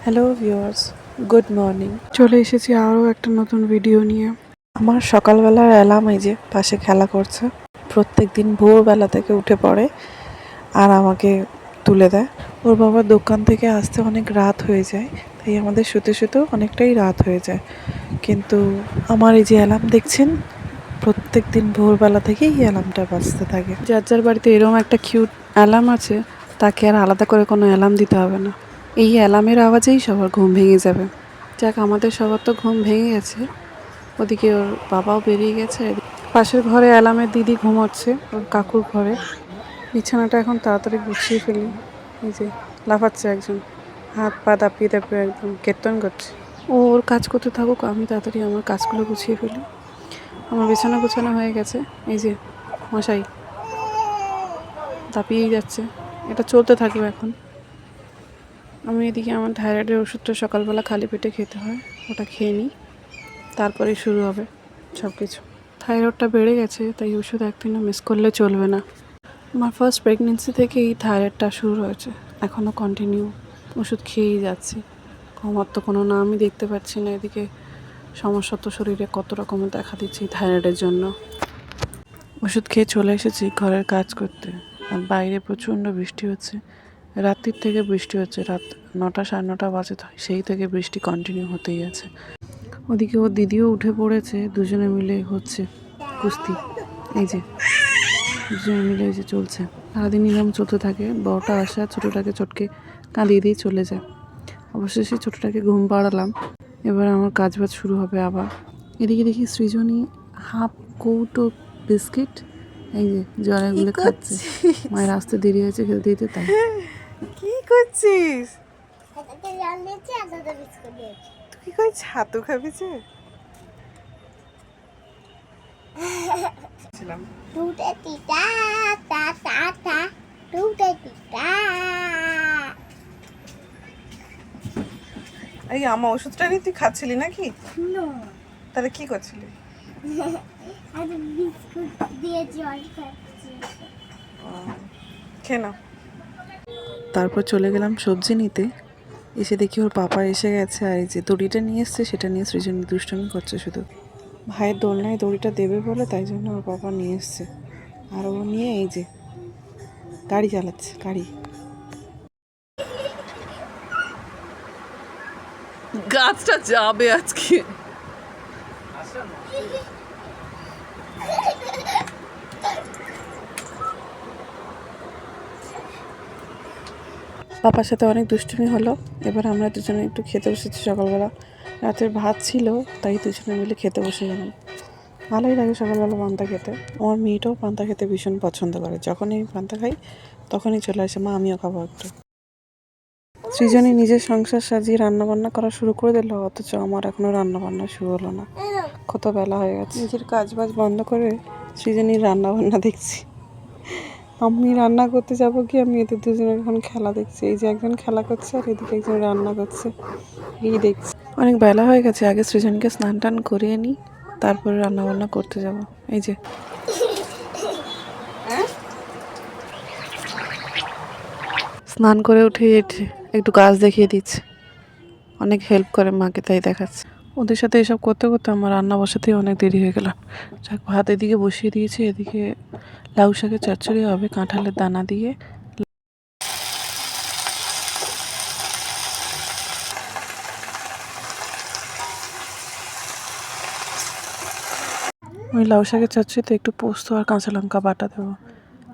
Hello viewers, good morning. চলে এসেছি আরও একটা নতুন ভিডিও নিয়ে। আমার সকালবেলার অ্যালার্ম এই যে পাশে খেলা করছে। প্রত্যেক দিন ভোরবেলা থেকে উঠে পড়ে আর আমাকে তুলে দেয়। ওর বাবার দোকান থেকে আসতে অনেক রাত হয়ে যায়, তাই আমাদের শুতে শুতেও অনেকটাই রাত হয়ে যায়। কিন্তু আমার এই যে অ্যালার্ম দেখছেন, প্রত্যেক দিন ভোরবেলা থেকেই এই অ্যালার্মটা বাজতে থাকে। যার যার বাড়িতে এরকম একটা কিউট অ্যালার্ম আছে, তাকে আর আলাদা করে কোনো অ্যালার্ম দিতে হবে না। এই অ্যালার্মের আওয়াজেই সবার ঘুম ভেঙে যাবে। যাক, আমাদের সবার তো ঘুম ভেঙে গেছে। ওদিকে ওর বাবাও বেরিয়ে গেছে। পাশের ঘরে অ্যালার্মের দিদি ঘুমোচ্ছে, ওর কাকুর ঘরে। বিছানাটা এখন তাড়াতাড়ি গুছিয়ে ফেলি। এই যে লাফাচ্ছে একজন, হাত পা দাপিয়ে দাপিয়ে একদম কীর্তন করছে। ও ওর কাজ করতে থাকুক, আমি তাড়াতাড়ি আমার কাজগুলো গুছিয়ে ফেলি। আমার বিছানা গুছানো হয়ে গেছে। এই যে মশাই দাপিয়েই যাচ্ছে, এটা চলতে থাকবে এখন। আমি এদিকে আমার থাইরয়েডের ওষুধটা সকালবেলা খালি পেটে খেতে হয়, ওটা খেয়ে নিই, তারপরেই শুরু হবে সব কিছু। থাইরয়েডটা বেড়ে গেছে, তাই ওষুধ একদিনও মিস করলে চলবে না। আমার ফার্স্ট প্রেগনেন্সি থেকে এই থাইরয়েডটা শুরু হয়েছে, এখনও কন্টিনিউ ওষুধ খেয়েই যাচ্ছি। কমার তো কোনো নামই দেখতে পাচ্ছি না। এদিকে সমস্যা তো শরীরে কত রকমের দেখা দিচ্ছে এই থাইরয়েডের জন্য। ওষুধ খেয়ে চলে এসেছি ঘরের কাজ করতে, আর বাইরে প্রচণ্ড বৃষ্টি হচ্ছে। রাত্রির থেকে বৃষ্টি হচ্ছে, রাত 9টা 9:30 বাজে, সেই থেকে বৃষ্টি কন্টিনিউ হতেই আছে। ওদিকে ওর দিদিও উঠে পড়েছে, দুজনে মিলে হচ্ছে কুস্তি। এই যে দুজনে মিলে এই যে চলছে, সারাদিন নিয়ম চলতে থাকে। বড়টা আসে আর ছোটোটাকে চটকে কাঁদিয়ে দিয়ে চলে যায়। অবশেষে ছোটোটাকে ঘুম পাড়ালাম, এবার আমার কাজবাজ শুরু হবে আবার। এদিকে দেখি সৃজনী হাফ কৌটো বিস্কিট এই যে জলেগুলো খাচ্ছে। মায়ের আসতে দেরি হয়েছে খেতে দিতে, তাই। কি করছিস? তুই কই ছাতু খাবি যে? এই আমার ওষুধটা নিয়ে তুই খাচ্ছিলি নাকি? তাহলে কি করছিলি? খেয়ে নাও। তারপর চলে গেলাম সবজি নিতে। এসে দেখি ওর পাপা এসে গেছে, আর এই যে দড়িটা নিয়ে এসছে, সেটা নিয়ে সৃজনী দুষ্টুমি করছে শুধু। ভাইয়ের দোলনায় দড়িটা দেবে বলে, তাই জন্য ওর পাপা নিয়ে এসছে। আর ও নিয়ে এই যে গাড়ি চালাচ্ছে, গাড়ি। গাছটা যাবে আজকে। পাপার সাথে অনেক দুষ্টুমি হলো। এবার আমরা দুজনে একটু খেতে বসেছি। সকালবেলা রাতের ভাত ছিল, তাই দুজনে মিলে খেতে বসে গেলাম। ভালোই লাগে সকালবেলা পান্তা খেতে। আমার মেয়েটাও পান্তা খেতে ভীষণ পছন্দ করে। যখনই আমি পান্তা খাই তখনই চলে আসে, মা আমিও খাবো একটু। সৃজনী নিজের সংসার সাজিয়ে রান্নাবান্না করা শুরু করে দিল, অথচ আমার এখনও রান্নাবান্না শুরু হলো না। কত বেলা হয়ে গেছে। নিজের কাজ বাজ বন্ধ করে সৃজনীর রান্নাবান্না দেখছি। আমি রান্না করতে যাবো কি, আমি এদের দুজনের এখন খেলা দেখছি। এই যে একজন খেলা করছে আর এদিকে একজন রান্না করছে, এই দেখছি। অনেক বেলা হয়ে গেছে, আগে সৃজনকে স্নান টান করিয়ে নিই, তারপরে রান্নাবান্না করতে যাব। এই যে স্নান করে উঠে একটু কাজ দেখিয়ে দিচ্ছে, অনেক হেল্প করে মাকে, তাই দেখাচ্ছে। ওদের সাথে এসব করতে করতে আমার রান্না বসাতেই অনেক দেরি হয়ে গেল। যাক, ভাত এদিকে বসিয়ে দিয়েছি, এদিকে লাউ শাকের চচ্চড়ি হবে কাঁঠালের দানা দিয়ে। ওই লাউ শাকের চচ্চড়িতে একটু পোস্ত আর কাঁচা লঙ্কা বাটা দেবো।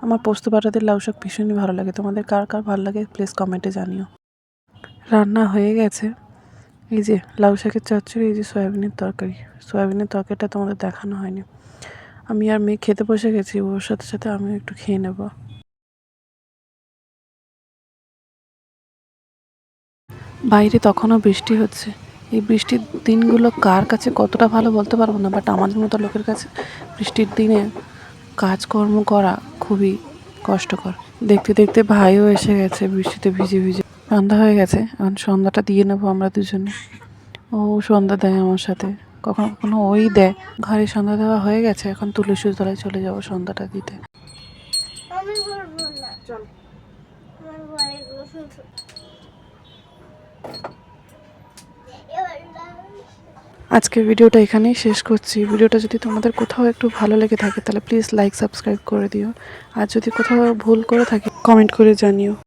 আমার পোস্ত বাটা দিয়ে লাউ শাক ভীষণই ভালো লাগে। তোমাদের কার কার ভালো লাগে প্লিজ কমেন্টে জানিও। রান্না হয়ে গেছে। এই যে লাউ শাকের চচ্চড়ি, এই যে সয়াবিনের তরকারি। সয়াবিনের তরকারিটা তোমাদের দেখানো হয়নি। আমি আর মেয়ে খেতে বসে গেছি, ওর সাথে সাথে আমিও একটু খেয়ে নেব। বাইরে তখনও বৃষ্টি হচ্ছে। এই বৃষ্টির দিনগুলো কার কাছে কতটা ভালো বলতে পারবো না, বাট আমাদের মতো লোকের কাছে বৃষ্টির দিনে কাজকর্ম করা খুবই কষ্টকর। দেখতে দেখতে ভাইও এসে গেছে, বৃষ্টিতে ভিজে ভিজে। সন্ধ্যা হয়ে গেছে, এখন সন্ধ্যাটা দিয়ে নেবো আমরা দুজনে। ও সন্ধ্যা দেয় আমার সাথে, কখনো কখনো ওই দেয়। ঘরে সন্ধ্যা দেওয়া হয়ে গেছে, এখন তুলসীর তলায় চলে যাবো সন্ধ্যাটা দিতে। আজকের ভিডিওটা এখানেই শেষ করছি। ভিডিওটা যদি তোমাদের কোথাও একটু ভালো লেগে থাকে তাহলে প্লিজ লাইক সাবস্ক্রাইব করে দিও। আর যদি কোথাও ভুল করে থাকি কমেন্ট করে জানিও।